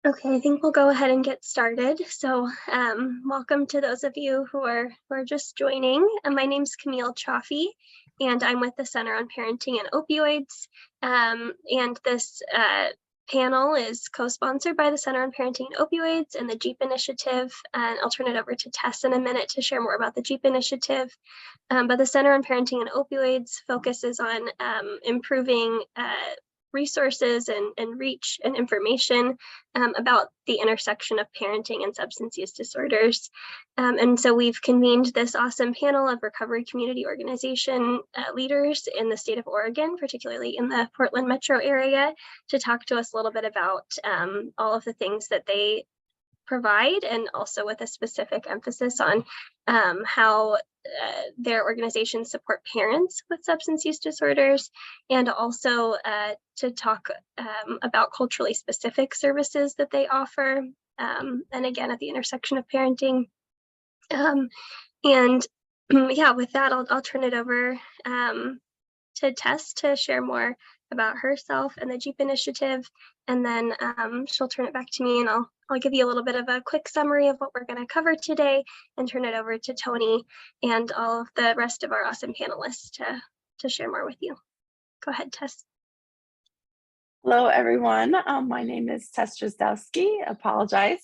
Okay, I think we'll go ahead and get started. So, welcome to those of you who are just joining. My name's Camille Chaffee, and I'm with the Center on Parenting and Opioids. And this panel is co-sponsored by the Center on Parenting and Opioids and the JEEP Initiative. And I'll turn it over to Tess in a minute to share more about the JEEP Initiative. But the Center on Parenting and Opioids focuses on improving resources and reach and information about the intersection of parenting and substance use disorders. And so we've convened this awesome panel of recovery community organization leaders in the state of Oregon, particularly in the Portland metro area, to talk to us a little bit about all of the things that they provide, and also with a specific emphasis on how their organizations support parents with substance use disorders, and also to talk about culturally specific services that they offer, and again, at the intersection of parenting. And yeah, with that, I'll turn it over to Tess to share more about herself and the JEEP Initiative, and then she'll turn it back to me, and I'll give you a little bit of a quick summary of what we're going to cover today, and turn it over to Tony and all of the rest of our awesome panelists to share more with you. Go ahead, Tess. Hello, everyone. My name is Tess Drazdowski. Apologize,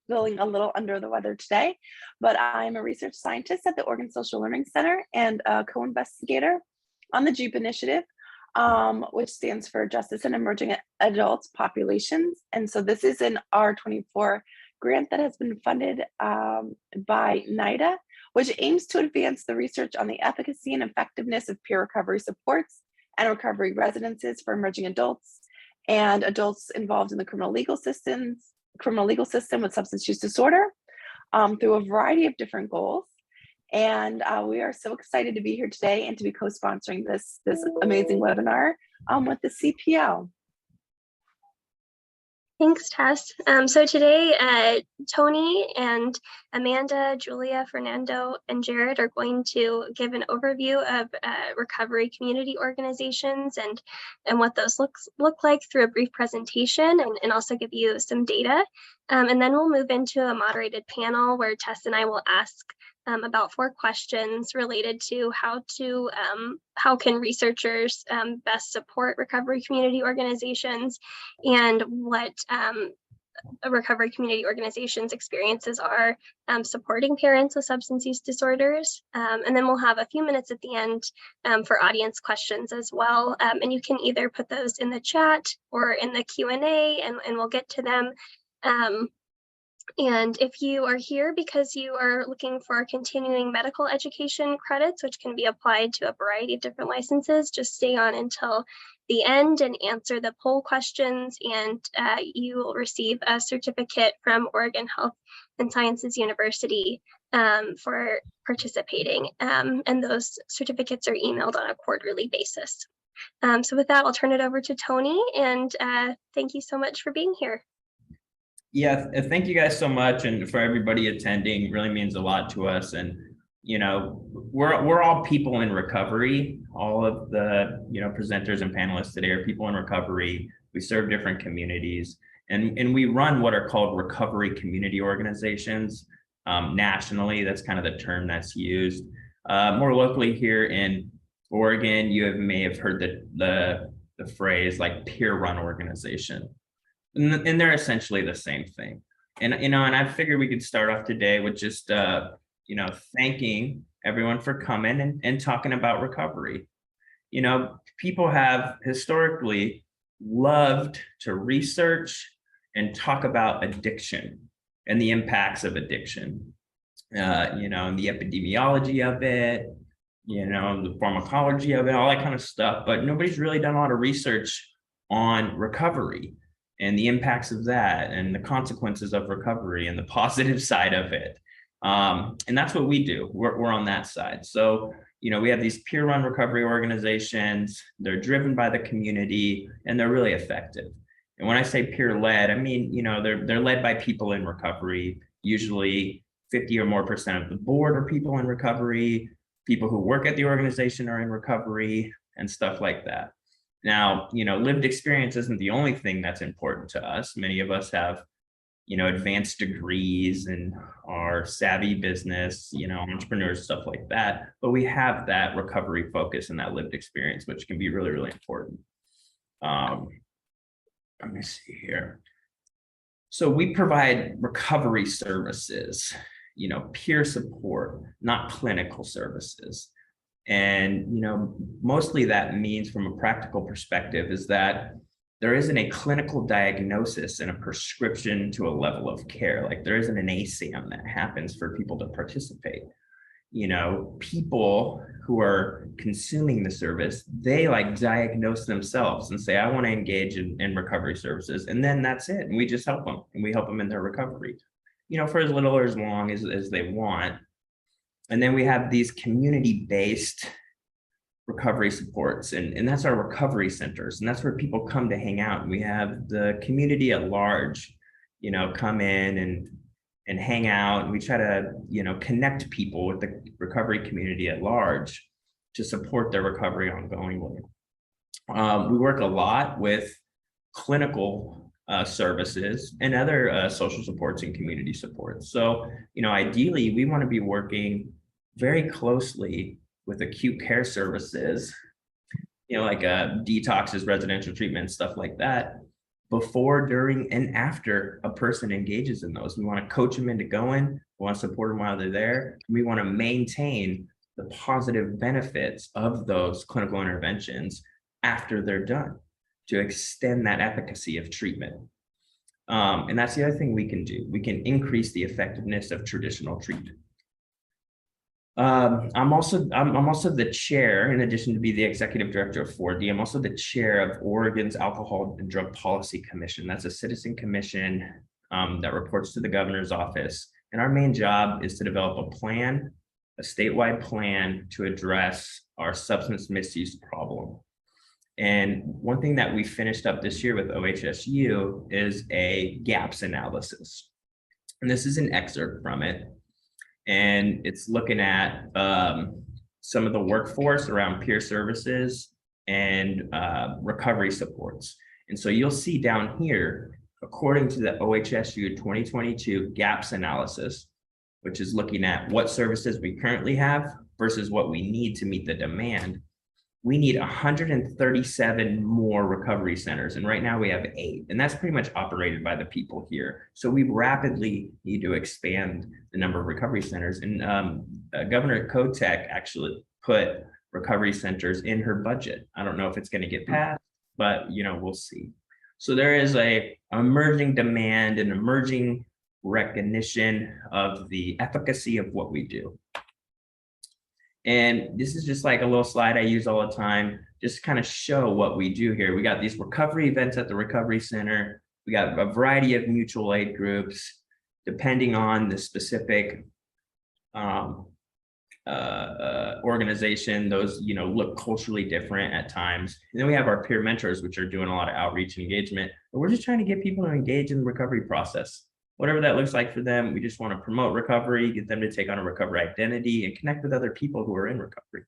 feeling a little under the weather today, but I'm a research scientist at the Oregon Social Learning Center and a co-investigator on the JEEP Initiative, which stands for Justice in Emerging Adult Populations. And so this is an R24 grant that has been funded by NIDA, which aims to advance the research on the efficacy and effectiveness of peer recovery supports and recovery residences for emerging adults and adults involved in the criminal legal system with substance use disorder through a variety of different goals. And we are so excited to be here today and to be co-sponsoring this amazing webinar with the CPO. Thanks, Tess. So today, Tony and Amanda, Julia, Fernando, and Jared are going to give an overview of recovery community organizations and what those look like through a brief presentation, and also give you some data. And then we'll move into a moderated panel where Tess and I will ask about 4 questions related to how can researchers best support recovery community organizations, and what recovery community organizations experiences are supporting parents with substance use disorders. And then we'll have a few minutes at the end for audience questions as well. And you can either put those in the chat or in the Q&A, and we'll get to them. And if you are here because you are looking for continuing medical education credits, which can be applied to a variety of different licenses, just stay on until the end and answer the poll questions, and you will receive a certificate from Oregon Health and Sciences University for participating. And those certificates are emailed on a quarterly basis. So with that, I'll turn it over to Tony, and thank you so much for being here. Yeah, thank you guys so much, and for everybody attending. It really means a lot to us. And you know, we're all people in recovery. All of the presenters and panelists today are people in recovery. We serve different communities, and we run what are called recovery community organizations nationally. That's kind of the term that's used. More locally here in Oregon, may have heard the phrase like peer-run organization. And they're essentially the same thing. And and I figured we could start off today with just thanking everyone for coming and talking about recovery. People have historically loved to research and talk about addiction and the impacts of addiction. And the epidemiology of it, the pharmacology of it, all that kind of stuff. But nobody's really done a lot of research on recovery and the impacts of that, and the consequences of recovery, and the positive side of it. And that's what we do. We're on that side. So, we have these peer-run recovery organizations. They're driven by the community, and they're really effective. And when I say peer-led, I mean, they're led by people in recovery. Usually 50% or more of the board are people in recovery. People who work at the organization are in recovery, and stuff like that. Now, lived experience isn't the only thing that's important to us. Many of us have, advanced degrees and are savvy business, entrepreneurs, stuff like that. But we have that recovery focus and that lived experience, which can be really, really important. Let me see here. So we provide recovery services, peer support, not clinical services. And, mostly that means from a practical perspective is that there isn't a clinical diagnosis and a prescription to a level of care. Like there isn't an ASAM that happens for people to participate. People who are consuming the service, they like diagnose themselves and say, I want to engage in recovery services. And then that's it. And we just help them, and we help them in their recovery, for as little or as long as they want. And then we have these community-based recovery supports, and that's our recovery centers. And that's where people come to hang out. And we have the community at large, come in and hang out. And we try to, connect people with the recovery community at large to support their recovery ongoingly. We work a lot with clinical services and other social supports and community supports. So, ideally, we want to be working very closely with acute care services, like detoxes, residential treatment, stuff like that, before, during, and after a person engages in those. We want to coach them into going. We want to support them while they're there. We want to maintain the positive benefits of those clinical interventions after they're done to extend that efficacy of treatment. And that's the other thing we can do. We can increase the effectiveness of traditional treatment. I'm also the chair, in addition to be the executive director of 4D, I'm also the chair of Oregon's Alcohol and Drug Policy Commission. That's a citizen commission that reports to the governor's office. And our main job is to develop a plan, a statewide plan to address our substance misuse problem. And one thing that we finished up this year with OHSU is a gaps analysis. And this is an excerpt from it. And it's looking at some of the workforce around peer services and recovery supports. And so you'll see down here, according to the OHSU 2022 gaps analysis, which is looking at what services we currently have versus what we need to meet the demand, we need 137 more recovery centers. And right now we have 8, and that's pretty much operated by the people here. So we rapidly need to expand the number of recovery centers. And Governor Kotek actually put recovery centers in her budget. I don't know if it's going to get passed, but we'll see. So there is a emerging demand and emerging recognition of the efficacy of what we do. And this is just like a little slide I use all the time, just kind of show what we do here. We got these recovery events at the Recovery Center. We got a variety of mutual aid groups, depending on the specific organization. Those, look culturally different at times. And then we have our peer mentors, which are doing a lot of outreach and engagement. But we're just trying to get people to engage in the recovery process. Whatever that looks like for them, we just want to promote recovery, get them to take on a recovery identity, and connect with other people who are in recovery.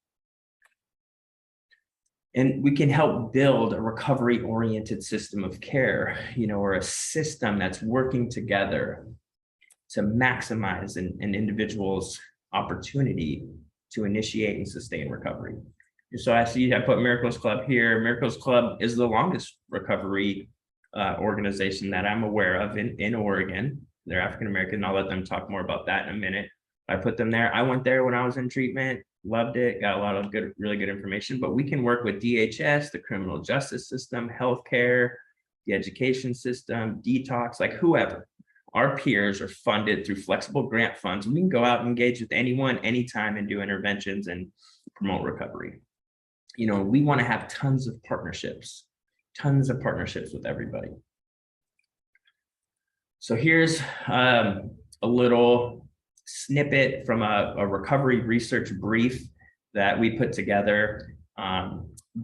And we can help build a recovery-oriented system of care, or a system that's working together to maximize an individual's opportunity to initiate and sustain recovery. So I see I put Miracles Club here. Miracles Club is the longest recovery organization that I'm aware of in Oregon. They're African-American. I'll let them talk more about that in a minute. I put them there. I went there when I was in treatment, loved it, got a lot of really good information. But we can work with DHS, the criminal justice system, healthcare, the education system, detox, like whoever. Our peers are funded through flexible grant funds. We can go out and engage with anyone, anytime, and do interventions and promote recovery. We want to have tons of partnerships with everybody. So here's a little snippet from a recovery research brief that we put together,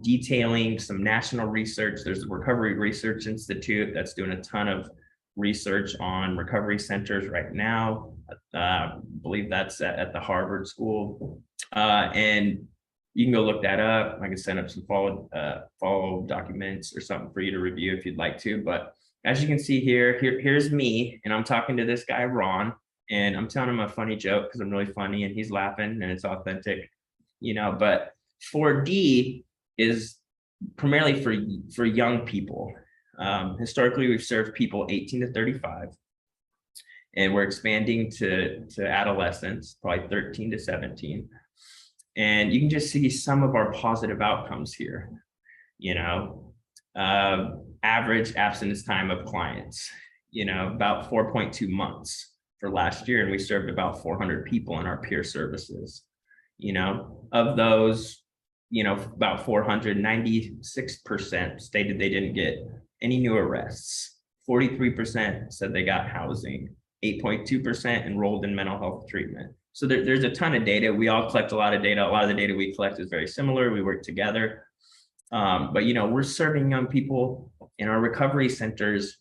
detailing some national research. There's the Recovery Research Institute that's doing a ton of research on recovery centers right now. I believe that's at the Harvard School. And you can go look that up. I can send up some follow documents or something for you to review if you'd like to. But as you can see here's me, and I'm talking to this guy, Ron, and I'm telling him a funny joke because I'm really funny and he's laughing and it's authentic, but 4D is primarily for young people. Historically, we've served people 18 to 35, and we're expanding to adolescents, probably 13 to 17. And you can just see some of our positive outcomes here. Average absence time of clients, about 4.2 months for last year, and we served about 400 people in our peer services. Of those, about 496% stated they didn't get any new arrests. 43% said they got housing. 8.2% enrolled in mental health treatment. So there's a ton of data. We all collect a lot of data. A lot of the data we collect is very similar. We work together. But we're serving young people in our recovery centers,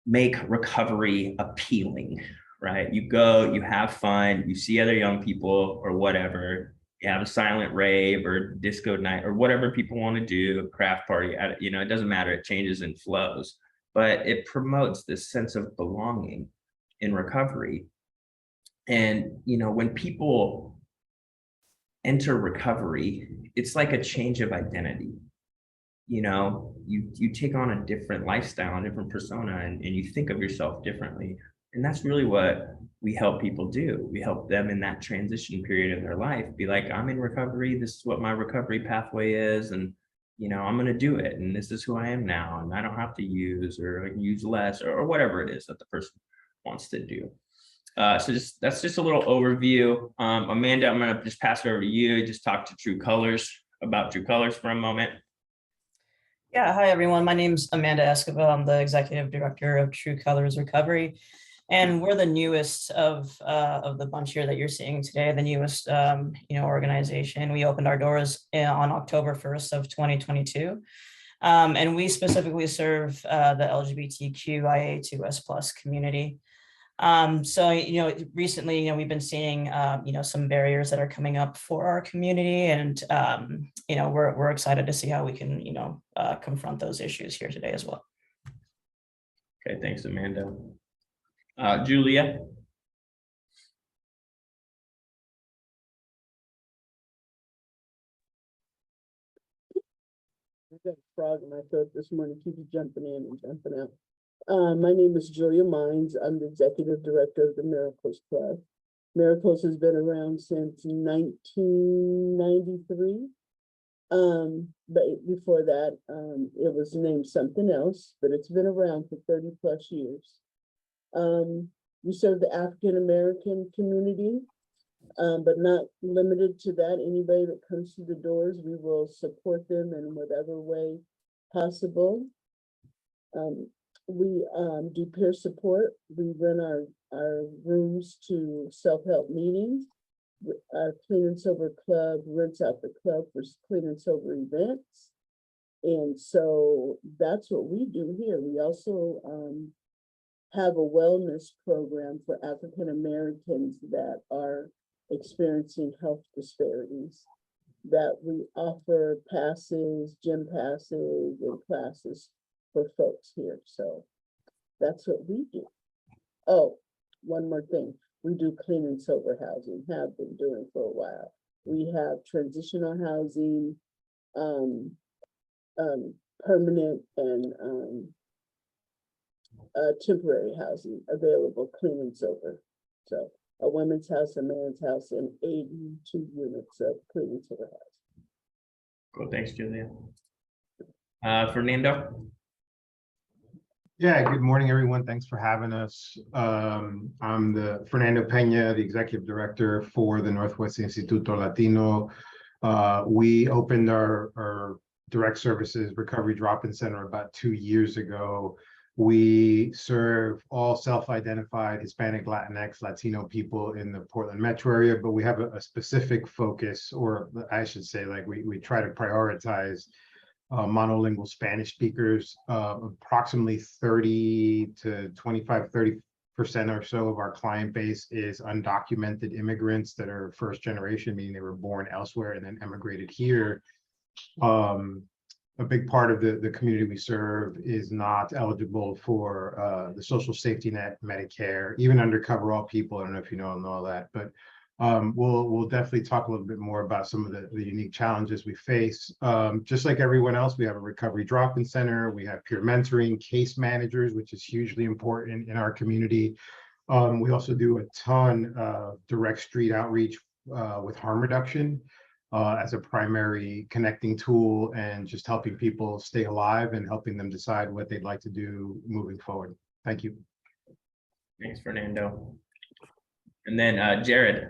make recovery appealing, right? You go, you have fun, you see other young people or whatever, you have a silent rave or disco night or whatever people want to do, a craft party, it doesn't matter, it changes and flows, but it promotes this sense of belonging in recovery. And, when people enter recovery, it's like a change of identity. You take on a different lifestyle, a different persona, and you think of yourself differently. And that's really what we help people do. We help them in that transition period of their life be like, I'm in recovery. This is what my recovery pathway is. And, I'm going to do it. And this is who I am now. And I don't have to use or use less or whatever it is that the person wants to do. So that's just a little overview. Amanda, I'm going to just pass it over to you. Just talk to True Colors about True Colors for a moment. Yeah, hi everyone. My name's Amanda Escobar. I'm the executive director of True Colors Recovery, and we're the newest of the bunch here that you're seeing today. The newest, organization. We opened our doors on October 1st of 2022, and we specifically serve the LGBTQIA2S+ community. So, recently, we've been seeing, some barriers that are coming up for our community, and, we're excited to see how we can, confront those issues here today as well. Okay, thanks, Amanda. Julia. I got a frog in my throat this morning, keeps jumping in and jumping out. My name is Julia Mines. I'm the executive director of the Miracles Club. Miracles has been around since 1993. But before that, it was named something else, but it's been around for 30 plus years. We serve the African American community, but not limited to that. Anybody that comes through the doors, we will support them in whatever way possible. We do peer support. We run our rooms to self-help meetings. Our Clean and Sober Club rents out the club for clean and sober events. And so that's what we do here. We also have a wellness program for African Americans that are experiencing health disparities, that we offer passes, gym passes, and classes for folks here. So that's what we do. Oh, one more thing. We do clean and sober housing, have been doing for a while. We have transitional housing, permanent and temporary housing available, clean and sober. So a women's house, a man's house, and 82 units of clean and sober housing. Cool, thanks, Julia. Fernando. Yeah, good morning, everyone. Thanks for having us. I'm the Fernando Peña, the executive director for the Northwest Instituto Latino. We opened our direct services recovery drop-in center about 2 years ago. We serve all self-identified Hispanic, Latinx, Latino people in the Portland metro area, but we have a specific focus, or I should say, like we try to prioritize monolingual Spanish speakers. Approximately 30 to 25, or so of our client base is undocumented immigrants that are first generation, meaning they were born elsewhere and then emigrated here. A big part of the community we serve is not eligible for the social safety net, Medicare, even under Cover All People. I don't know if you know and all that, but we'll definitely talk a little bit more about some of the unique challenges we face. Just like everyone else, we have a recovery drop-in center. We have peer mentoring, case managers, which is hugely important in our community. We also do a ton of direct street outreach with harm reduction as a primary connecting tool, and just helping people stay alive and helping them decide what they'd like to do moving forward. Thank you. Thanks, Fernando. And then Jared.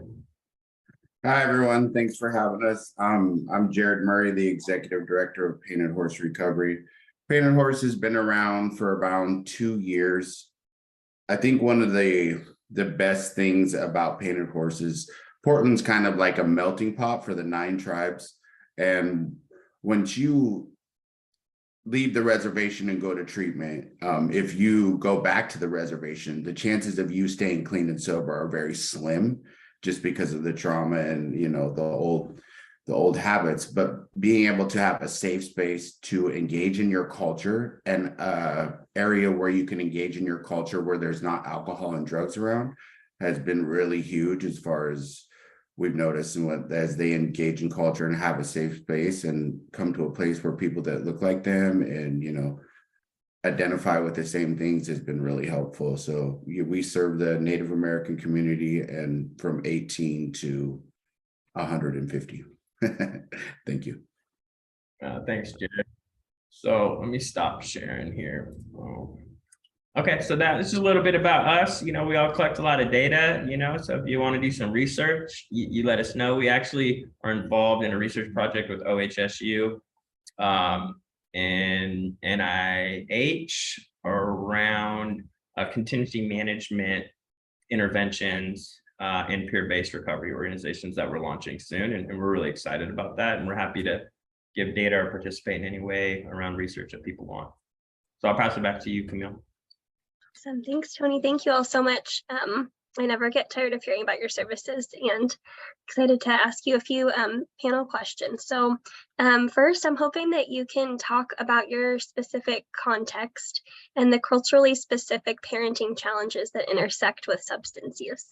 Hi, everyone. Thanks for having us. I'm Jared Murray, the Executive Director of Painted Horse Recovery. Painted Horse has been around for about 2 years. I think one of the best things about Painted Horse is Portland's kind of like a melting pot for the 9 tribes. And once you leave the reservation and go to treatment, if you go back to the reservation, the chances of you staying clean and sober are very slim, just because of the trauma and, you know, the old habits. But being able to have a safe space to engage in your culture, and area where you can engage in your culture where there's not alcohol and drugs around, has been really huge, as far as we've noticed. And as they engage in culture and have a safe space and come to a place where people that look like them and, you know, identify with the same things, has been really helpful. So we serve the Native American community, and from 18 to 150. Thank you. Thanks, Jared. So let me stop sharing here. Okay, so this is a little bit about us. You know, we all collect a lot of data, you know, so if you want to do some research, you let us know. We actually are involved in a research project with OHSU and NIH around contingency management interventions in peer-based recovery organizations that we're launching soon. And we're really excited about that. And we're happy to give data or participate in any way around research that people want. So I'll pass it back to you, Camille. Awesome. Thanks, Tony. Thank you all so much. I never get tired of hearing about your services, and excited to ask you a few panel questions. So first, I'm hoping that you can talk about your specific context and the culturally specific parenting challenges that intersect with substance use.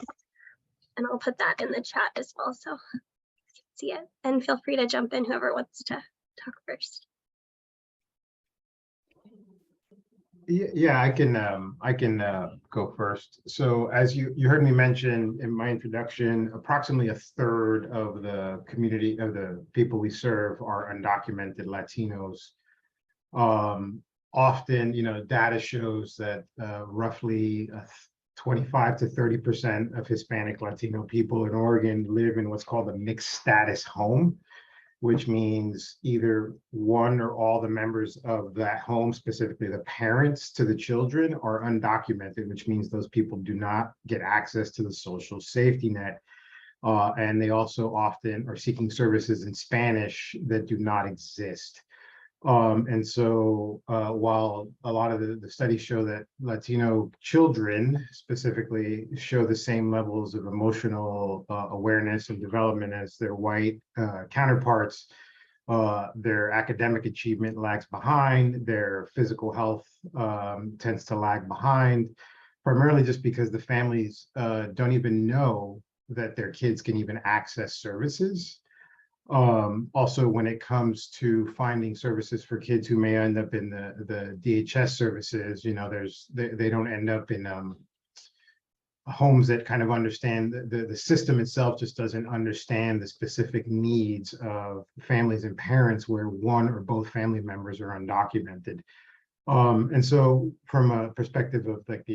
And I'll put that in the chat as well, so you can see it. And feel free to jump in, whoever wants to talk first. Yeah, I can go first. So as you heard me mention in my introduction, approximately 1/3 of the community of the people we serve are undocumented Latinos. Often, you know, data shows that roughly 25 to 30% of Hispanic Latino people in Oregon live in what's called a mixed status home, which means either one or all the members of that home, specifically the parents to the children, are undocumented, which means those people do not get access to the social safety net. And they also often are seeking services in Spanish that do not exist. And so while a lot of the studies show that Latino children specifically show the same levels of emotional awareness and development as their white counterparts, their academic achievement lags behind, their physical health tends to lag behind, primarily just because the families don't even know that their kids can even access services. Also, when it comes to finding services for kids who may end up in the DHS services, you know, they don't end up in homes that kind of understand the system itself just doesn't understand the specific needs of families and parents where one or both family members are undocumented. And so from a perspective of like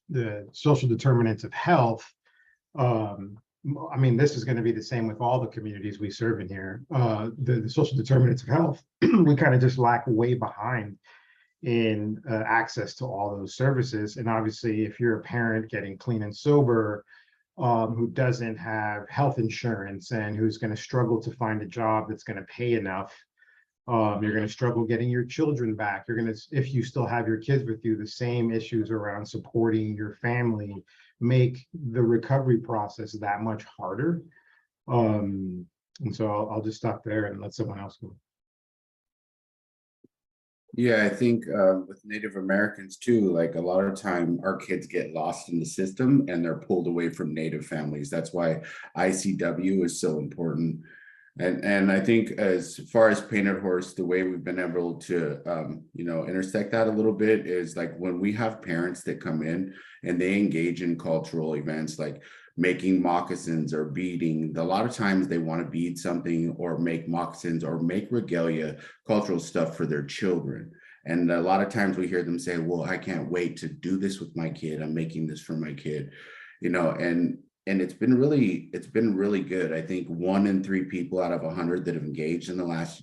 the social determinants of health, I mean, this is going to be the same with all the communities we serve in here. The social determinants of health, we kind of just lack way behind in access to all those services. And obviously, if you're a parent getting clean and sober, who doesn't have health insurance and who's going to struggle to find a job that's going to pay enough, You're going to struggle getting your children back. You're going to, if you still have your kids with you, the same issues around supporting your family make the recovery process that much harder. And so I'll just stop there and let someone else go. Yeah, I think with Native Americans too, like a lot of time our kids get lost in the system and they're pulled away from Native families. That's why ICW is so important. And I think as far as Painted Horse, the way we've been able to intersect that a little bit is like when we have parents that come in and they engage in cultural events like making moccasins or beading. A lot of times they want to bead something or make moccasins or make regalia, cultural stuff for their children. And a lot of times we hear them say, well, I can't wait to do this with my kid. I'm making this for my kid, and it's been really good. I think 1 in 3 people out of 100 that have engaged in the last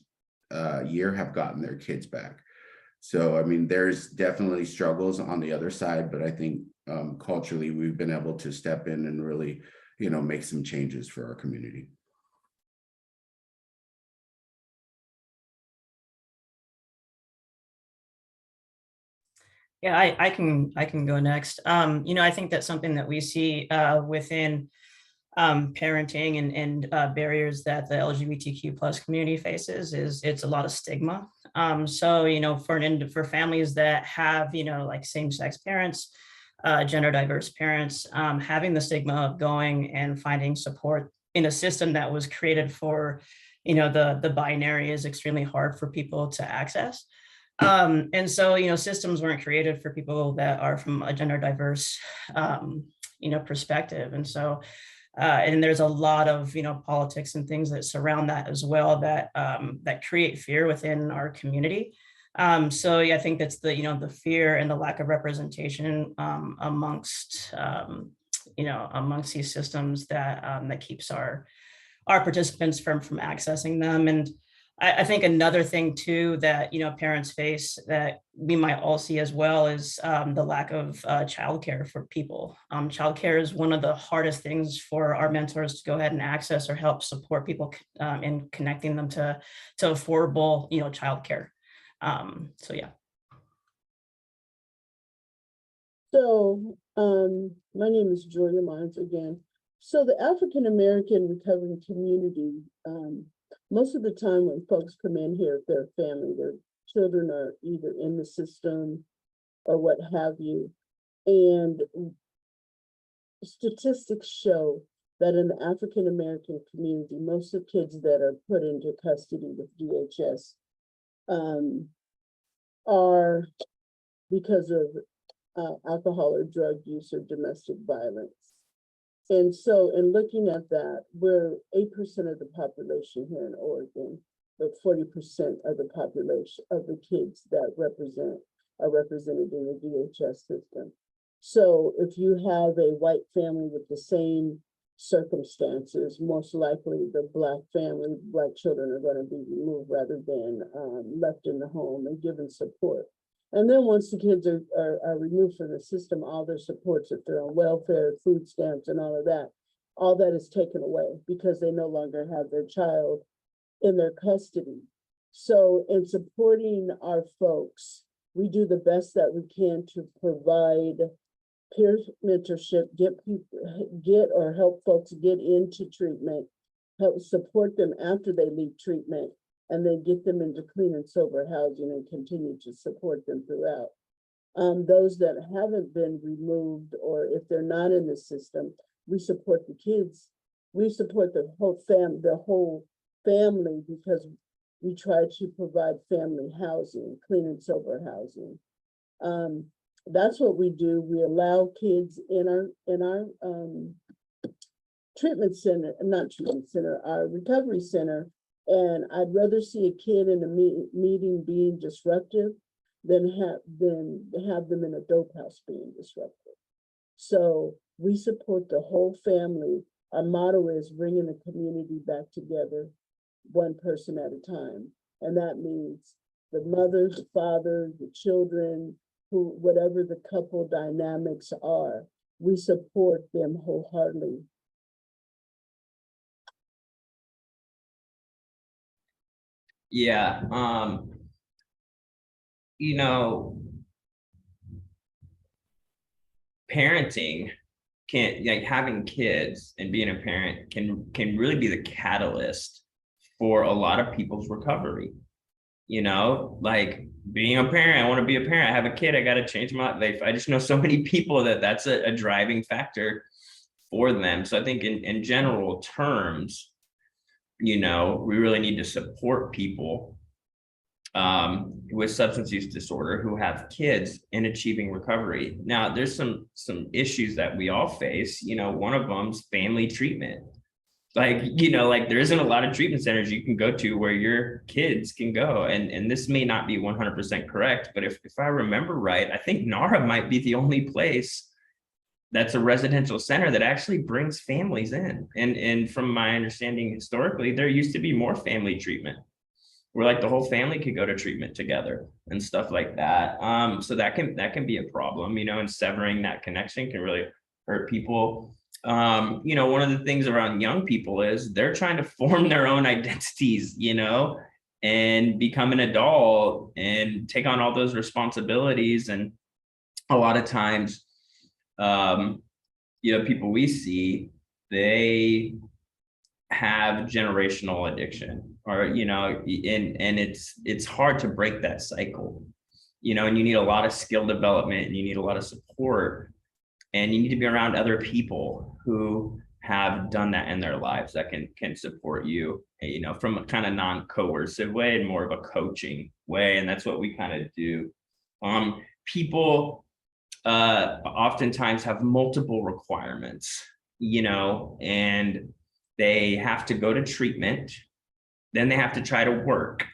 year have gotten their kids back. So, I mean, there's definitely struggles on the other side, but I think culturally we've been able to step in and really, make some changes for our community. Yeah, I can go next. I think that's something that we see within parenting and barriers that the LGBTQ plus community faces is it's a lot of stigma. So, for families that have, like same-sex parents, gender diverse parents, having the stigma of going and finding support in a system that was created for, the binary is extremely hard for people to access. And so, systems weren't created for people that are from a gender diverse, perspective. And so, and there's a lot of, politics and things that surround that as well that that create fear within our community. So yeah, I think that's the fear and the lack of representation amongst amongst these systems that that keeps our participants from accessing them. And I think another thing too that parents face that we might all see as well is the lack of childcare for people. Childcare is one of the hardest things for our mentors to go ahead and access or help support people in connecting them to affordable childcare. So yeah. So, my name is Julia Mines again. So the African American recovering community, most of the time when folks come in here, their family, their children are either in the system or what have you. And statistics show that in the African American community, most of the kids that are put into custody with DHS are because of alcohol or drug use or domestic violence. And so in looking at that, we're 8% of the population here in Oregon, but 40% of the population of the kids that are represented in the DHS system. So if you have a white family with the same circumstances, most likely the Black children are going to be removed rather than left in the home and given support. And then once the kids are removed from the system, all their supports, if they're on welfare, food stamps and all that is taken away because they no longer have their child in their custody. So in supporting our folks, we do the best that we can to provide peer mentorship, help folks get into treatment, help support them after they leave treatment, and then get them into clean and sober housing and continue to support them throughout. Those that haven't been removed, or if they're not in the system, we support the kids. We support the whole family because we try to provide family housing, clean and sober housing. That's what we do. We allow kids in our treatment center, not treatment center, our recovery center. And I'd rather see a kid in a meeting being disruptive than have them in a dope house being disruptive. So we support the whole family. Our motto is bringing the community back together, one person at a time. And that means the mother, the father, the children, whatever the couple dynamics are, we support them wholeheartedly. Yeah, you know, parenting can, like, having kids and being a parent can really be the catalyst for a lot of people's recovery. You know, like being a parent, I want to be a parent. I have a kid, I got to change my life. I just know so many people that that's a driving factor for them. So I think in general terms, you know, we really need to support people with substance use disorder who have kids in achieving recovery. Now, there's some issues that we all face. You know, one of them's family treatment. Like, you know, like there isn't a lot of treatment centers you can go to where your kids can go. And this may not be 100% correct, but if I remember right, I think NARA might be the only place that's a residential center that actually brings families in. And from my understanding, historically, there used to be more family treatment where like the whole family could go to treatment together and stuff like that. So that can be a problem, you know, and severing that connection can really hurt people. You know, one of the things around young people is they're trying to form their own identities, you know, and become an adult and take on all those responsibilities. And a lot of times, you know, people we see, they have generational addiction, or you know, and it's hard to break that cycle, you know, and you need a lot of skill development and you need a lot of support, and you need to be around other people who have done that in their lives that can support you, you know, from a kind of non-coercive way and more of a coaching way. And that's what we kind of do. People oftentimes have multiple requirements, you know, and they have to go to treatment, then they have to try to work,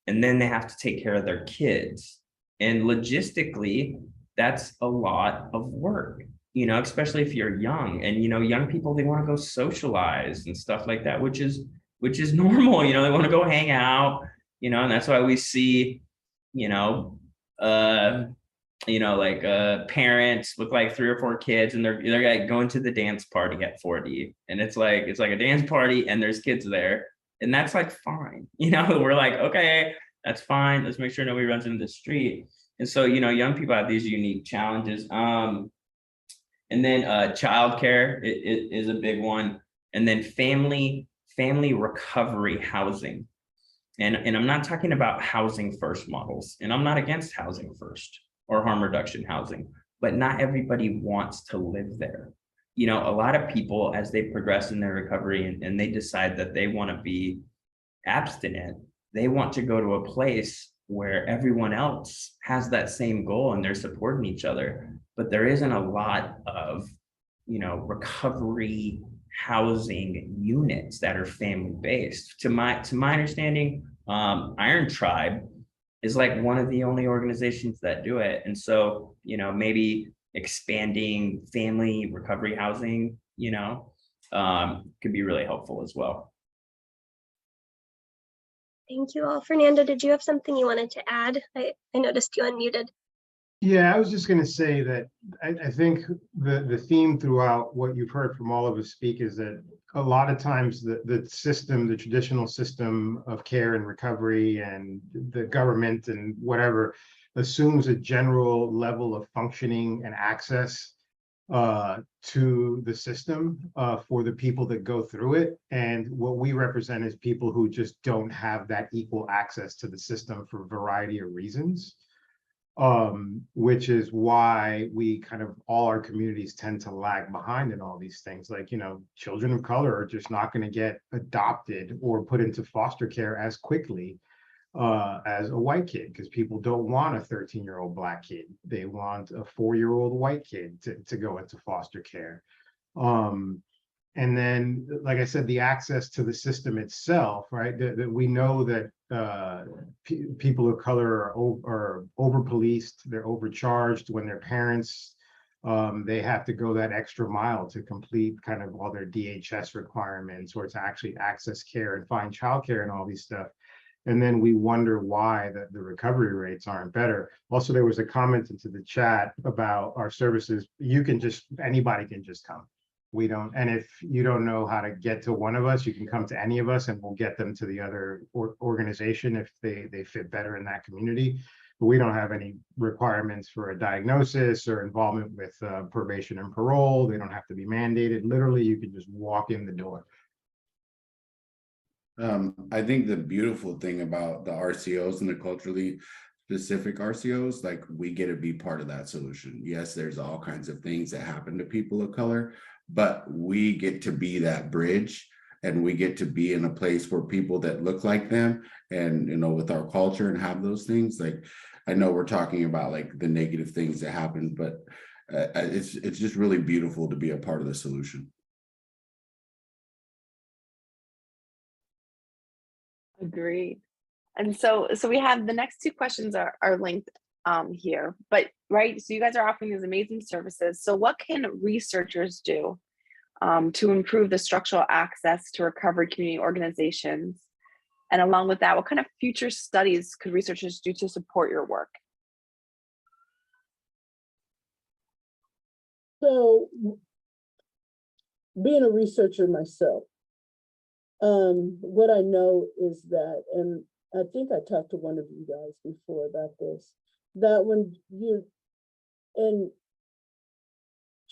and then they have to take care of their kids. And logistically, that's a lot of work, you know, especially if you're young. And, you know, young people, they want to go socialize and stuff like that, which is normal, you know, they want to go hang out, you know, and that's why we see, you know, like parents with like 3 or 4 kids, and they're like going to the dance party at 40, and it's like a dance party and there's kids there, and that's like fine, you know. We're like, okay, that's fine, let's make sure nobody runs into the street. And so, you know, young people have these unique challenges. And then childcare is a big one, and then family recovery housing. And I'm not talking about housing first models, and I'm not against housing first or harm reduction housing, but not everybody wants to live there. You know, a lot of people, as they progress in their recovery and they decide that they want to be abstinent, they want to go to a place where everyone else has that same goal and they're supporting each other. But there isn't a lot of, you know, recovery housing units that are family based. To my understanding, Iron Tribe is like one of the only organizations that do it. And so, you know, maybe expanding family recovery housing, you know, could be really helpful as well. Thank you all. Fernando, did you have something you wanted to add? I noticed you unmuted. Yeah, I was just going to say that I think the theme throughout what you've heard from all of us speak is that a lot of times the system, the traditional system of care and recovery and the government and whatever assumes a general level of functioning and access to the system for the people that go through it. And what we represent is people who just don't have that equal access to the system for a variety of reasons. Which is why we kind of, all our communities tend to lag behind in all these things. Like, you know, children of color are just not going to get adopted or put into foster care as quickly as a white kid, because people don't want a 13-year-old Black kid. They want a 4-year-old white kid to go into foster care. And then, like I said, the access to the system itself, right? That we know that people of color are over-policed, they're overcharged when their parents, they have to go that extra mile to complete kind of all their DHS requirements or to actually access care and find childcare and all these stuff. And then we wonder why the recovery rates aren't better. Also, there was a comment into the chat about our services. Anybody can just come. We don't, and if you don't know how to get to one of us, you can come to any of us and we'll get them to the other organization if they fit better in that community. But we don't have any requirements for a diagnosis or involvement with probation and parole. They don't have to be mandated. Literally, you can just walk in the door. I think the beautiful thing about the RCOs and the culturally specific RCOs, like we get to be part of that solution. Yes, there's all kinds of things that happen to people of color, but we get to be that bridge, and we get to be in a place where people that look like them and, you know, with our culture and have those things. Like, I know we're talking about like the negative things that happen, but it's just really beautiful to be a part of the solution. Agreed. And so we have the next two questions are linked here, but right. So you guys are offering these amazing services. So what can researchers do to improve the structural access to recovery community organizations? And along with that, what kind of future studies could researchers do to support your work? So, being a researcher myself, what I know is that, and I think I talked to one of you guys before about this, that when you're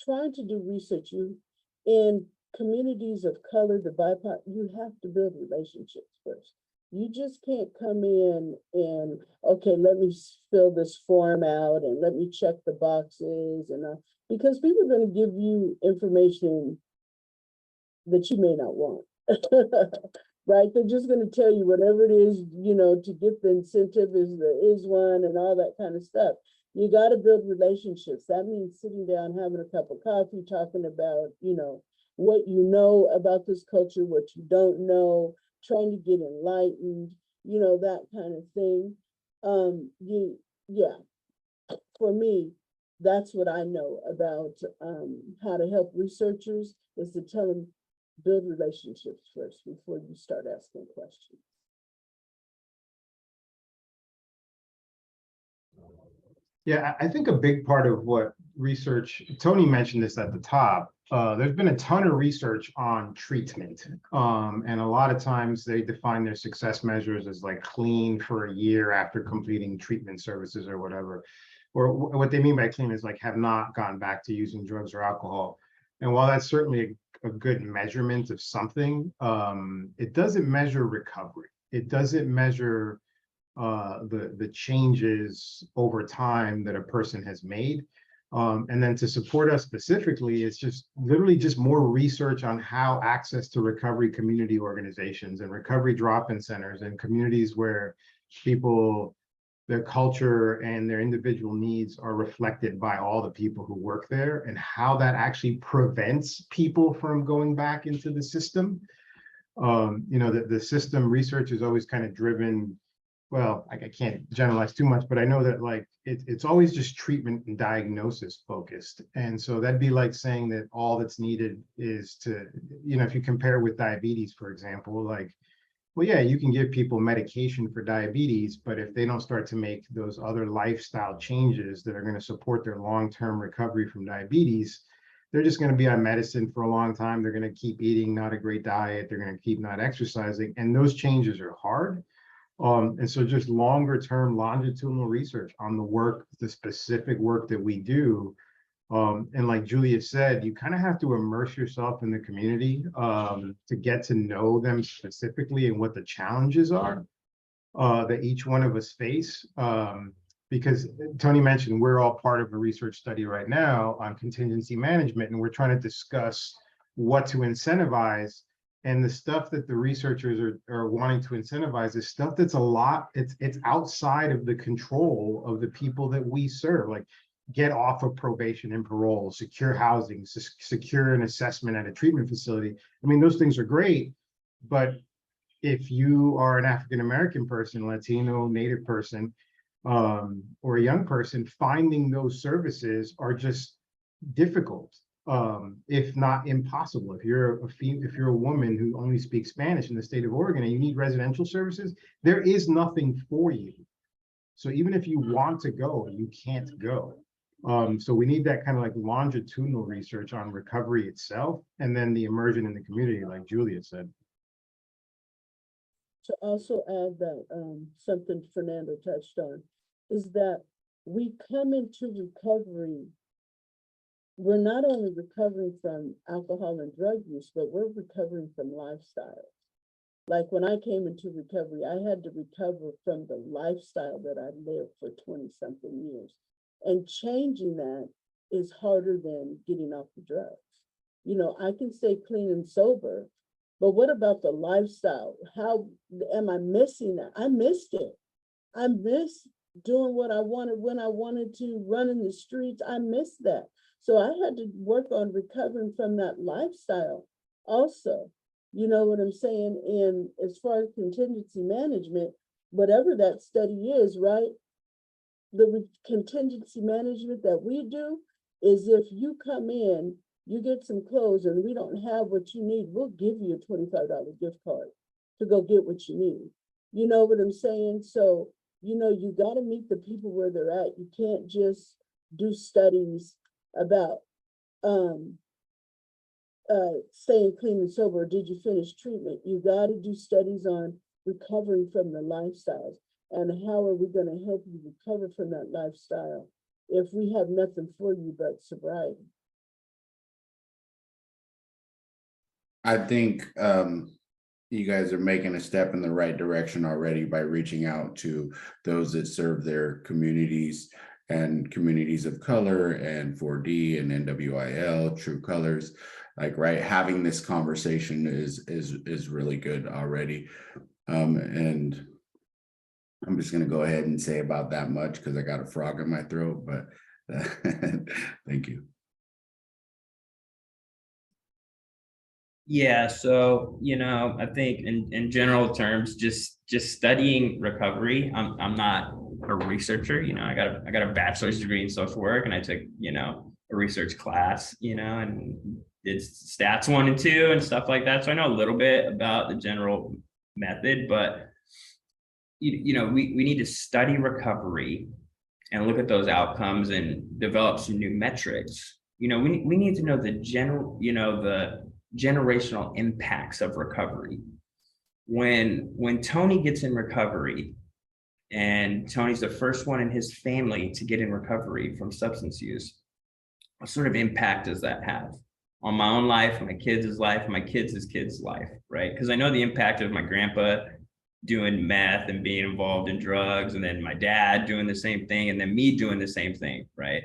trying to do research, you in communities of color, the BIPOC, you have to build relationships first. You just can't come in and, okay, let me fill this form out and let me check the boxes, and because people are going to give you information that you may not want. Right? They're just going to tell you whatever it is, you know, to get the incentive is one and all that kind of stuff. You got to build relationships. That means sitting down, having a cup of coffee, talking about, you know, what you know about this culture, what you don't know, trying to get enlightened, you know, that kind of thing. For me, that's what I know about how to help researchers, is to tell them, build relationships first before you start asking questions. Yeah, I think a big part of what research, Tony mentioned this at the top, there's been a ton of research on treatment. And a lot of times they define their success measures as like clean for a year after completing treatment services or whatever. Or what they mean by clean is like have not gone back to using drugs or alcohol. And while that's certainly a good measurement of something, it doesn't measure recovery. It doesn't measure the changes over time that a person has made. And then to support us specifically, it's just literally just more research on how access to recovery community organizations and recovery drop-in centers and communities where people, their culture and their individual needs are reflected by all the people who work there, and how that actually prevents people from going back into the system. You know, the system research is always kind of driven, well, I can't generalize too much, but I know that like it's always just treatment and diagnosis focused. And so that'd be like saying that all that's needed is to, you know, if you compare with diabetes, for example, like, well, yeah, you can give people medication for diabetes, but if they don't start to make those other lifestyle changes that are going to support their long-term recovery from diabetes, they're just going to be on medicine for a long time. They're going to keep eating not a great diet. They're going to keep not exercising. And those changes are hard. And so just longer term longitudinal research on the work, the specific work that we do. And like Julia said, you kind of have to immerse yourself in the community to get to know them specifically and what the challenges are that each one of us face. Because Tony mentioned we're all part of a research study right now on contingency management, and we're trying to discuss what to incentivize. And the stuff that the researchers are wanting to incentivize is stuff that's it's outside of the control of the people that we serve. Like, get off of probation and parole, secure housing, secure an assessment at a treatment facility. I mean, those things are great, but if you are an African-American person, Latino, Native person, or a young person, finding those services are just difficult, if not impossible. If you're a woman who only speaks Spanish in the state of Oregon and you need residential services, there is nothing for you. So even if you want to go, you can't go. So we need that kind of like longitudinal research on recovery itself, and then the immersion in the community, like Julia said. To also add that, something Fernando touched on, is that we come into recovery, we're not only recovering from alcohol and drug use, but we're recovering from lifestyle. Like when I came into recovery, I had to recover from the lifestyle that I lived for 20-something years. And changing that is harder than getting off the drugs. You know, I can stay clean and sober, but what about the lifestyle? How am I missing that? I missed it. I miss doing what I wanted when I wanted to run in the streets. I missed that. So I had to work on recovering from that lifestyle also. You know what I'm saying? And as far as contingency management, whatever that study is, right? The contingency management that we do is if you come in, you get some clothes and we don't have what you need, we'll give you a $25 gift card to go get what you need. You know what I'm saying? So, you know, you got to meet the people where they're at. You can't just do studies about staying clean and sober. Did you finish treatment? You got to do studies on recovering from the lifestyles. And how are we going to help you recover from that lifestyle if we have nothing for you but sobriety? I think you guys are making a step in the right direction already by reaching out to those that serve their communities and communities of color and 4D and NWIL, True Colors. Like, right, having this conversation is really good already. And I'm just going to go ahead and say about that much because I got a frog in my throat, but thank you. Yeah, so, you know, I think in general terms, just studying recovery, I'm not a researcher, you know, I got a bachelor's degree in social work, and I took, you know, a research class, you know, and did stats 1 and 2 and stuff like that. So I know a little bit about the general method, but you know, we need to study recovery and look at those outcomes and develop some new metrics. You know, we need to know the generational impacts of recovery. When Tony gets in recovery, and Tony's the first one in his family to get in recovery from substance use, what sort of impact does that have on my own life, my kids' life, my kids' kids' life, right? Because I know the impact of my grandpa doing meth and being involved in drugs, and then my dad doing the same thing, and then me doing the same thing, right?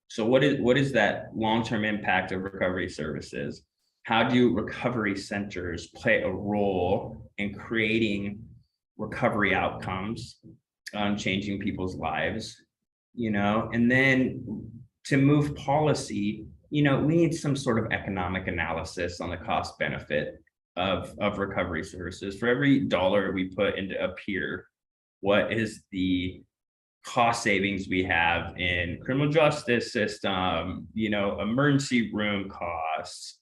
So what is that long-term impact of recovery services? How do recovery centers play a role in creating recovery outcomes, changing people's lives, you know? And then to move policy, you know, we need some sort of economic analysis on the cost benefit of recovery services. For every dollar we put into a peer, what is the cost savings we have in criminal justice system, you know, emergency room costs,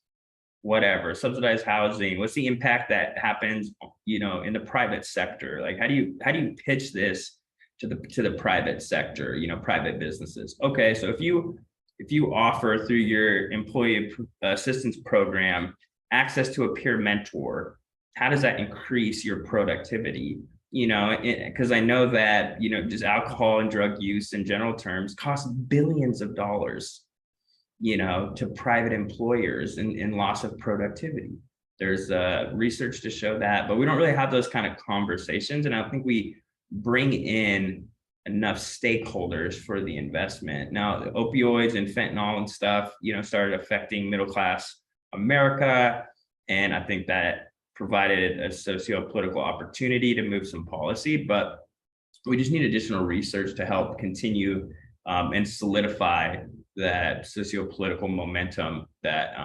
whatever, subsidized housing? What's the impact that happens, you know, in the private sector? Like, how do you pitch this to the private sector, you know, private businesses? Okay, so if you offer through your employee assistance program access to a peer mentor, how does that increase your productivity? You know, because I know that, you know, just alcohol and drug use in general terms costs billions of dollars, you know, to private employers in loss of productivity. There's research to show that, but we don't really have those kind of conversations. And I don't think we bring in enough stakeholders for the investment. Now, the opioids and fentanyl and stuff, you know, started affecting middle-class America. And I think that provided a socio-political opportunity to move some policy, but we just need additional research to help continue and solidify that socio-political momentum that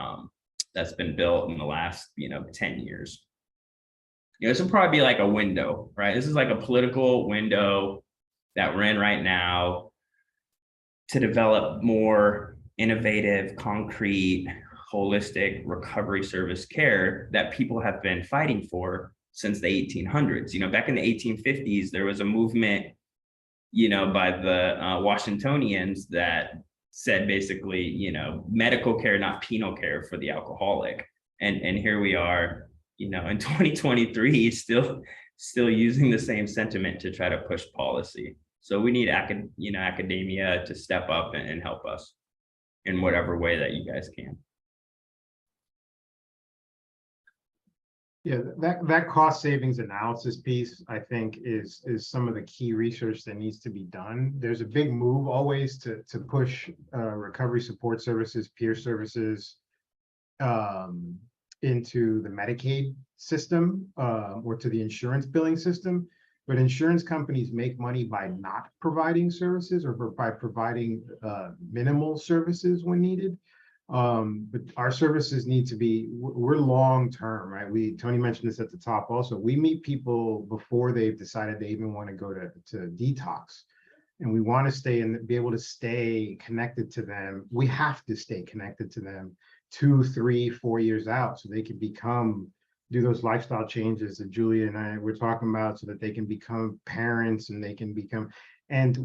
that's been built in the last, you know, 10 years. You know, this will probably be like a window, right? This is like a political window that we're in right now to develop more innovative, concrete, holistic recovery service care that people have been fighting for since the 1800s. You know, back in the 1850s, there was a movement, you know, by the Washingtonians that said basically, you know, medical care, not penal care for the alcoholic. And here we are, you know, in 2023, still using the same sentiment to try to push policy. So we need academia to step up and help us in whatever way that you guys can. Yeah, that cost savings analysis piece, I think, is some of the key research that needs to be done. There's a big move always to push recovery support services, peer services into the Medicaid system or to the insurance billing system. But insurance companies make money by not providing services or by providing minimal services when needed. But our services need to be, we're long-term, right? Tony mentioned this at the top also. We meet people before they've decided they even want to go to detox. And we want to stay and be able to stay connected to them. We have to stay connected to them 2, 3, 4 years out so they can do those lifestyle changes that Julia and I were talking about so that they can become parents and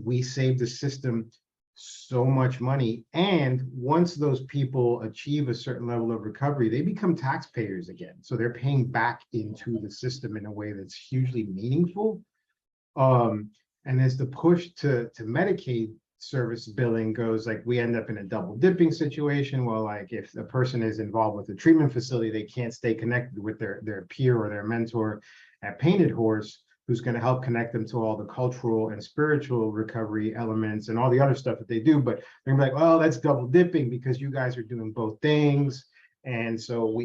we save the system so much money. And once those people achieve a certain level of recovery, they become taxpayers again. So they're paying back into the system in a way that's hugely meaningful. And as the push to Medicaid service billing goes, like we end up in a double dipping situation. Well, like if a person is involved with a treatment facility, they can't stay connected with their peer or their mentor at Painted Horse, who's going to help connect them to all the cultural and spiritual recovery elements and all the other stuff that they do. But they're gonna be like, well, that's double dipping because you guys are doing both things. And so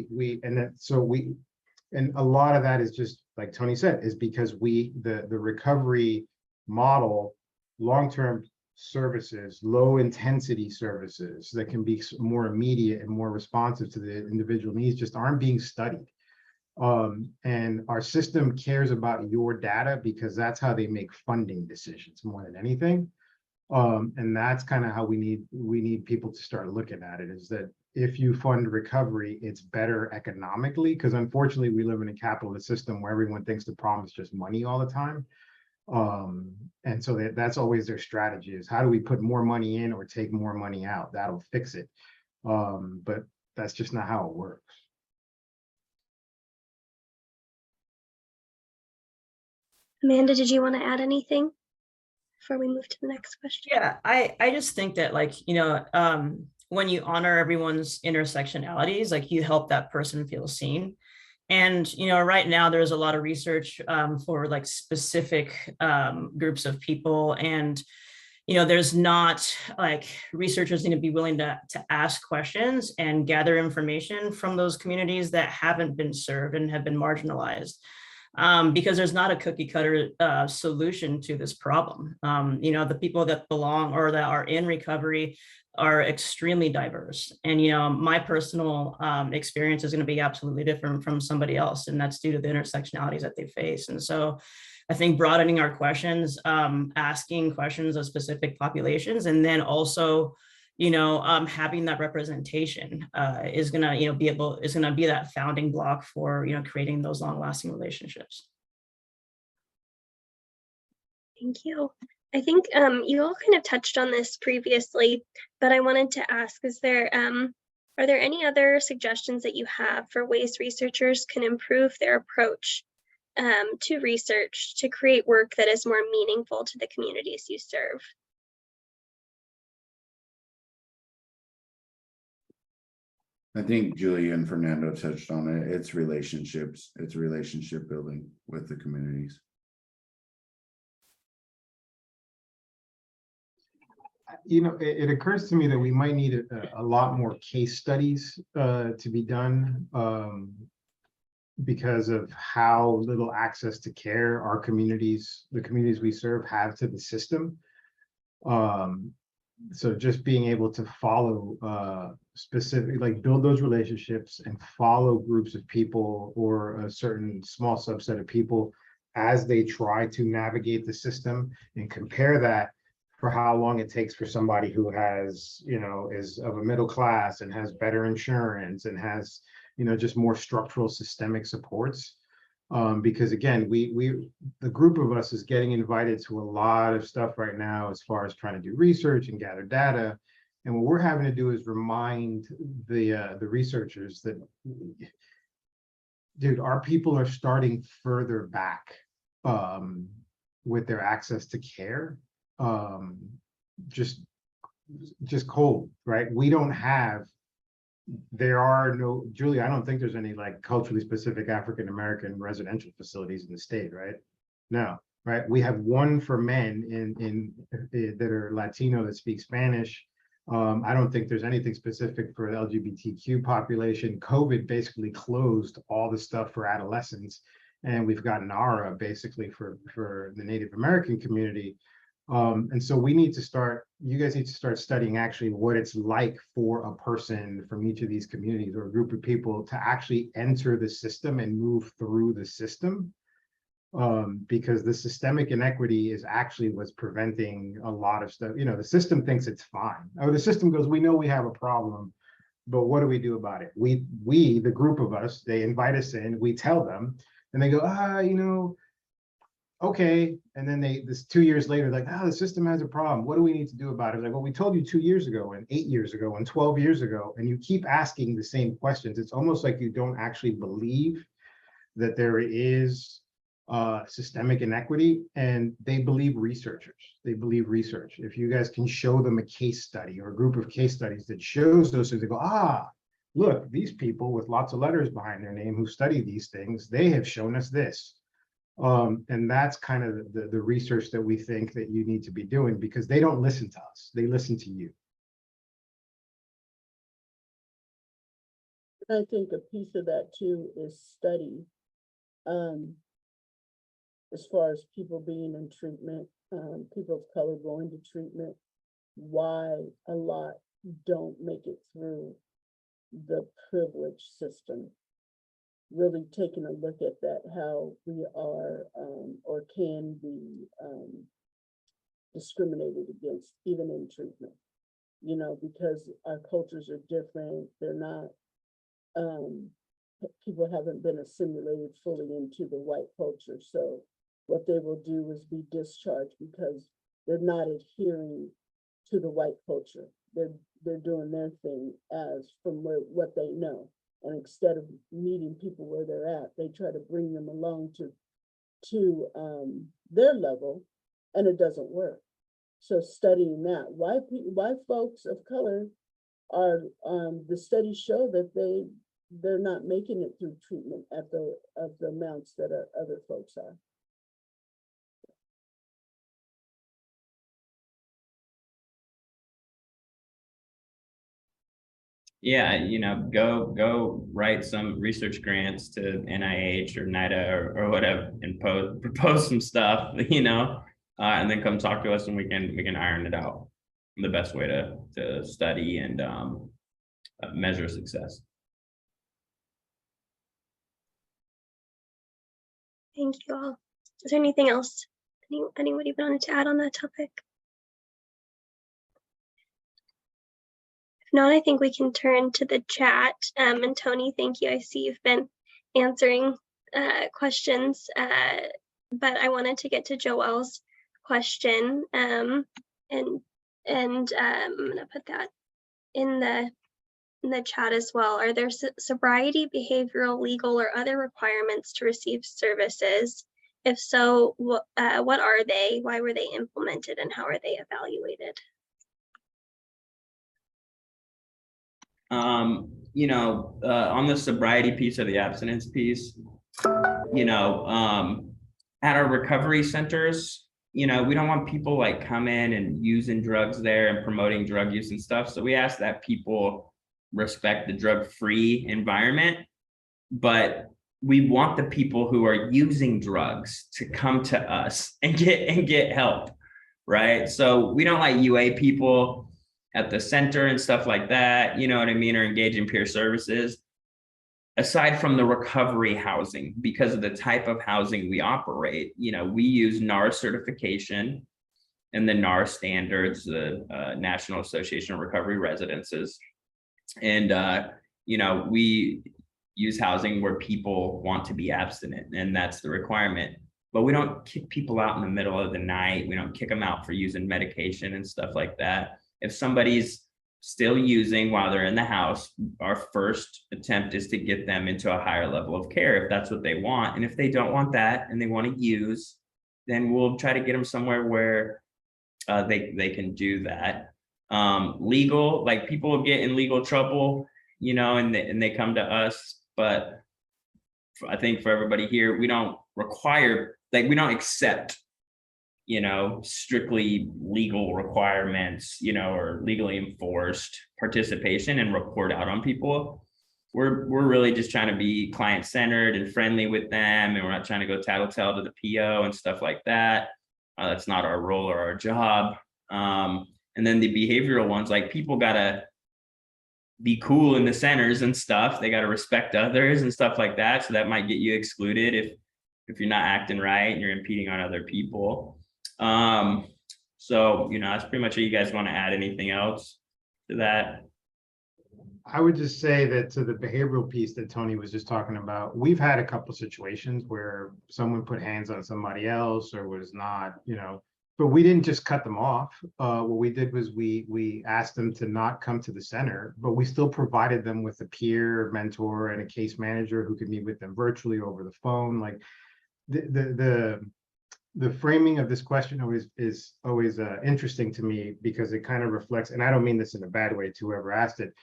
and a lot of that is just like Tony said, is because the recovery model, long-term services, low intensity services that can be more immediate and more responsive to the individual needs just aren't being studied. And our system cares about your data because that's how they make funding decisions more than anything. And that's kind of how we need people to start looking at it, is that if you fund recovery, it's better economically, because unfortunately we live in a capitalist system where everyone thinks the problem is just money all the time. And so that's always their strategy, is how do we put more money in or take more money out? That'll fix it. But that's just not how it works. Amanda, did you want to add anything before we move to the next question? Yeah, I just think that, like, you know, when you honor everyone's intersectionalities, like you help that person feel seen. And, you know, right now there's a lot of research for like specific groups of people. And, you know, there's not like researchers need to be willing to ask questions and gather information from those communities that haven't been served and have been marginalized. Because there's not a cookie cutter solution to this problem. You know, the people that belong or that are in recovery are extremely diverse. And, you know, my personal experience is going to be absolutely different from somebody else. And that's due to the intersectionalities that they face. And so I think broadening our questions, asking questions of specific populations, and then also, you know, having that representation is gonna, you know, is gonna be that founding block for, you know, creating those long-lasting relationships. Thank you. I think you all kind of touched on this previously, but I wanted to ask, are there any other suggestions that you have for ways researchers can improve their approach to research to create work that is more meaningful to the communities you serve? I think Julia and Fernando touched on it. It's relationships. It's relationship building with the communities. You know, it occurs to me that we might need a lot more case studies to be done because of how little access to care the communities we serve have to the system. So just being able to follow specific, like build those relationships and follow groups of people or a certain small subset of people as they try to navigate the system, and compare that for how long it takes for somebody who has, you know, is of a middle class and has better insurance and has, you know, just more structural systemic supports. Because again, the group of us is getting invited to a lot of stuff right now as far as trying to do research and gather data. And what we're having to do is remind the researchers that, dude, our people are starting further back with their access to care. Just cold, right? We don't have, there are no, Julie, I don't think there's any like culturally specific African-American residential facilities in the state, right? No, right? We have one for men in that are Latino that speak Spanish. I don't think there's anything specific for the LGBTQ population. COVID basically closed all the stuff for adolescents, and we've got NARA basically for the Native American community. And so we need to start, you guys need to start studying actually what it's like for a person from each of these communities or a group of people to actually enter the system and move through the system. Because the systemic inequity is actually what's preventing a lot of stuff. You know, the system thinks it's fine. Or the system goes, we know we have a problem, but what do we do about it? We, the group of us, they invite us in, we tell them, and they go, you know, okay. And then this 2 years later, like, the system has a problem. What do we need to do about it? Like, well, we told you 2 years ago and 8 years ago and 12 years ago, and you keep asking the same questions. It's almost like you don't actually believe that there is systemic inequity, and they believe researchers. They believe research. If you guys can show them a case study or a group of case studies that shows those things, they go, look, these people with lots of letters behind their name who study these things, they have shown us this. And that's kind of the research that we think that you need to be doing, because they don't listen to us, they listen to you. I think a piece of that too is study. As far as people being in treatment, people of color going to treatment, why a lot don't make it through the privilege system. Really taking a look at that, how we are or can be discriminated against even in treatment, you know, because our cultures are different. They're not, people haven't been assimilated fully into the white culture. So what they will do is be discharged because they're not adhering to the white culture. They're doing their thing as from what they know. And instead of meeting people where they're at, they try to bring them along to their level, and it doesn't work. So studying that, why folks of color are, the studies show that they're not making it through treatment at the amounts that other folks are. Yeah, you know, go write some research grants to NIH or NIDA or whatever, and propose some stuff, you know, and then come talk to us, and we can iron it out. The best way to study and measure success. Thank you all. Is there anything else anybody wanted to add on that topic? If not, I think we can turn to the chat. And Tony, thank you. I see you've been answering questions, but I wanted to get to Joelle's question, and I'm gonna put that in the chat as well. Are there sobriety, behavioral, legal, or other requirements to receive services? If so, what are they? Why were they implemented, and how are they evaluated? You know, on the sobriety piece or the abstinence piece, you know, at our recovery centers, you know, we don't want people like come in and using drugs there and promoting drug use and stuff. So we ask that people respect the drug-free environment, but we want the people who are using drugs to come to us and get help, right? So we don't like UA people at the center and stuff like that, you know what I mean, or engage in peer services. Aside from the recovery housing, because of the type of housing we operate, you know, we use NAR certification and the NAR standards, the National Association of Recovery Residences. And, you know, we use housing where people want to be abstinent, and that's the requirement. But we don't kick people out in the middle of the night. We don't kick them out for using medication and stuff like that. If somebody's still using while they're in the house, our first attempt is to get them into a higher level of care if that's what they want. And if they don't want that and they want to use, then we'll try to get them somewhere where they can do that. Legal, like people get in legal trouble, you know, and they come to us, but I think for everybody here, we don't require, like we don't accept, you know, strictly legal requirements, you know, or legally enforced participation and report out on people. We're really just trying to be client-centered and friendly with them, and we're not trying to go tattletale to the PO and stuff like that. That's not our role or our job. And then the behavioral ones, like people gotta be cool in the centers and stuff. They gotta respect others and stuff like that. So that might get you excluded if you're not acting right and you're impeding on other people. So, you know, that's pretty much what you guys want to add. Anything else to that? I would just say that to the behavioral piece that Tony was just talking about, we've had a couple situations where someone put hands on somebody else or was not, you know, but we didn't just cut them off. What we did was we asked them to not come to the center, but we still provided them with a peer mentor and a case manager who could meet with them virtually over the phone. Like the framing of this question is always interesting to me because it kind of reflects, and I don't mean this in a bad way to whoever asked it,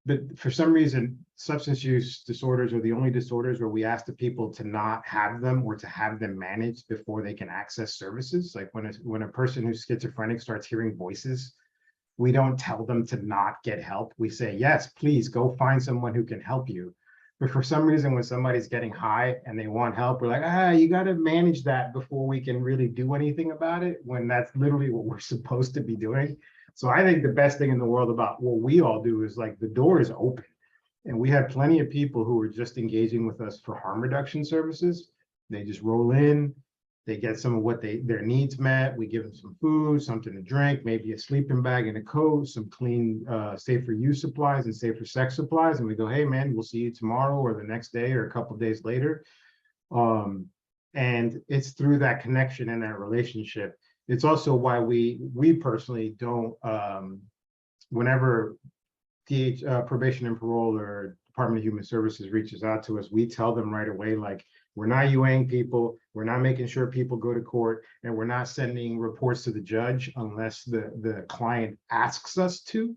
but for some reason, substance use disorders are the only disorders where we ask the people to not have them or to have them managed before they can access services. Like when a person who's schizophrenic starts hearing voices, we don't tell them to not get help. We say, yes, please go find someone who can help you. But for some reason, when somebody's getting high and they want help, we're like, you got to manage that before we can really do anything about it, when that's literally what we're supposed to be doing. So I think the best thing in the world about what we all do is like the door is open. And we have plenty of people who are just engaging with us for harm reduction services. They just roll in, they get some of what their needs met. We give them some food, something to drink, maybe a sleeping bag and a coat, some clean, safer use supplies and safer sex supplies. And we go, hey man, we'll see you tomorrow or the next day or a couple of days later. And it's through that connection and that relationship. It's also why we personally don't, whenever probation and parole or Department of Human Services reaches out to us, we tell them right away, like, we're not UAing people, we're not making sure people go to court, and we're not sending reports to the judge unless the client asks us to.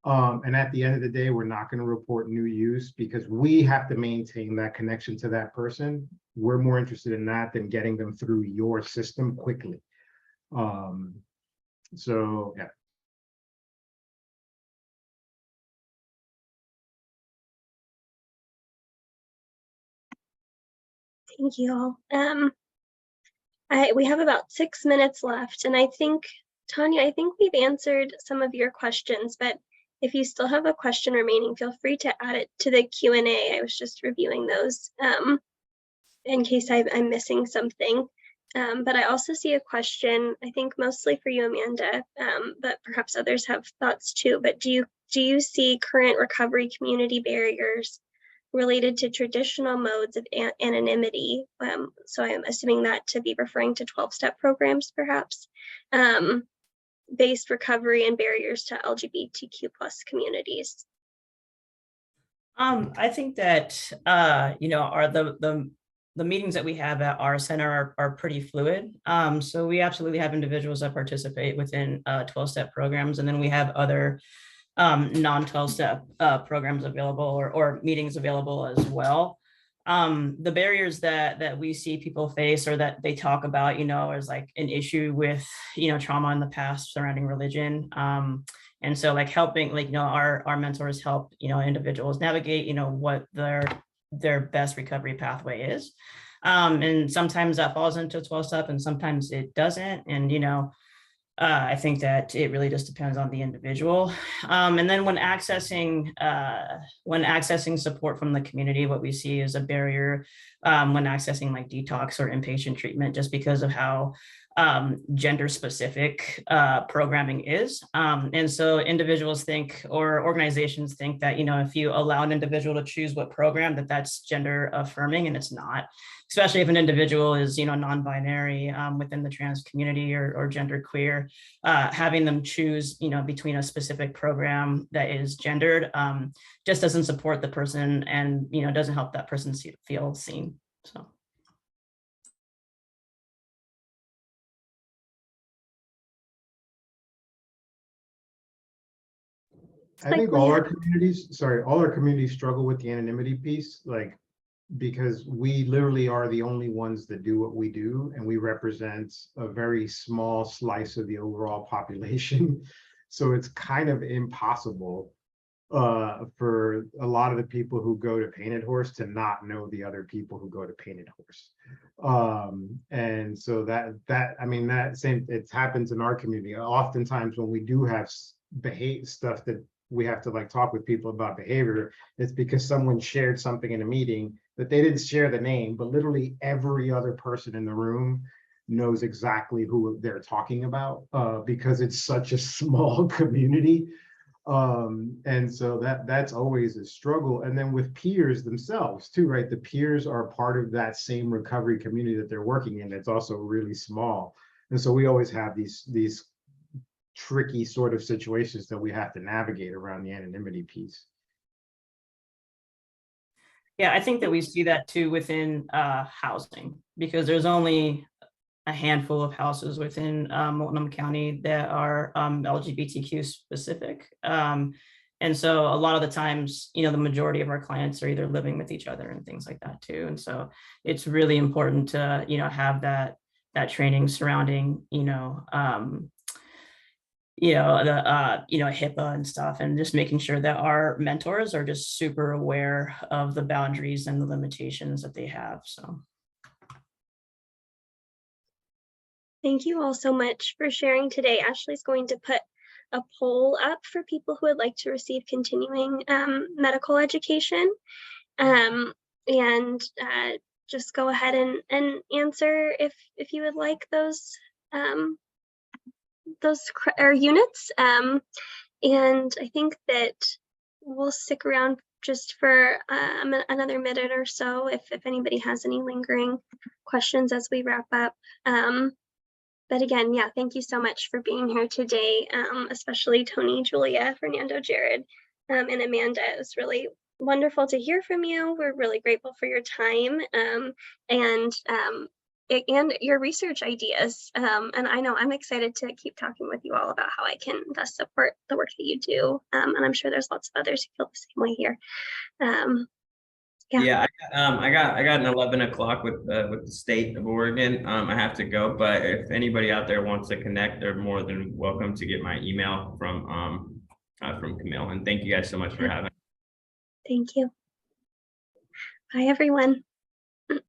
And at the end of the day, we're not going to report new use because we have to maintain that connection to that person. We're more interested in that than getting them through your system quickly. So yeah. Thank you all. We have about 6 minutes left, and I think, Tanya, I think we've answered some of your questions, but if you still have a question remaining, feel free to add it to the Q&A. I was just reviewing those in case I'm missing something. But I also see a question, I think mostly for you, Amanda, but perhaps others have thoughts too. But do you see current recovery community barriers related to traditional modes of anonymity? So I'm assuming that to be referring to 12-step programs, perhaps, based recovery and barriers to LGBTQ+ communities. I think that you know, are the meetings that we have at our center are pretty fluid. So we absolutely have individuals that participate within 12-step programs, and then we have other non-12-step programs available or meetings available as well. The barriers that we see people face or that they talk about, you know, is like an issue with, you know, trauma in the past surrounding religion. And so like helping, like, you know, our mentors help, you know, individuals navigate, you know, what their best recovery pathway is. And sometimes that falls into 12-step and sometimes it doesn't. And, you know, I think that it really just depends on the individual. And then when accessing support from the community, what we see is a barrier when accessing like detox or inpatient treatment, just because of how gender specific programming is. And so individuals think, or organizations think that, if you allow an individual to choose what program, that's gender affirming, and it's not, especially if an individual is, non-binary within the trans community or gender queer. Having them choose, between a specific program that is gendered just doesn't support the person, and, doesn't help that person feel seen. So. I think all our communities struggle with the anonymity piece, like, because we literally are the only ones that do what we do, and we represent a very small slice of the overall population. So it's kind of impossible for a lot of the people who go to Painted Horse to not know the other people who go to Painted Horse. And so it happens in our community. Oftentimes when we do have stuff that we have to like talk with people about behavior, it's because someone shared something in a meeting that they didn't share the name, but literally every other person in the room knows exactly who they're talking about because it's such a small community. And so that's always a struggle. And then with peers themselves too, right? The peers are part of that same recovery community that they're working in. It's also really small. And so we always have these tricky sort of situations that we have to navigate around the anonymity piece. Yeah, I think that we see that too within housing, because there's only a handful of houses within Multnomah County that are LGBTQ specific. And so a lot of the times, the majority of our clients are either living with each other and things like that too. And so it's really important to, have that training surrounding, HIPAA and stuff, and just making sure that our mentors are just super aware of the boundaries and the limitations that they have. So. Thank you all so much for sharing today. Ashley's going to put a poll up for people who would like to receive continuing medical education. And just go ahead and answer if you would like those units. And I think that we'll stick around just for another minute or so if anybody has any lingering questions as we wrap up. But again, yeah, thank you so much for being here today, especially Tony, Julia, Fernando, Jared, and Amanda. It was really wonderful to hear from you. We're really grateful for your time and your research ideas. And I know I'm excited to keep talking with you all about how I can best support the work that you do. And I'm sure there's lots of others who feel the same way here. Yeah, I got an 11 o'clock with the state of Oregon. I have to go, but if anybody out there wants to connect, they're more than welcome to get my email from Camille. And thank you guys so much for having me. Thank you. Bye, everyone.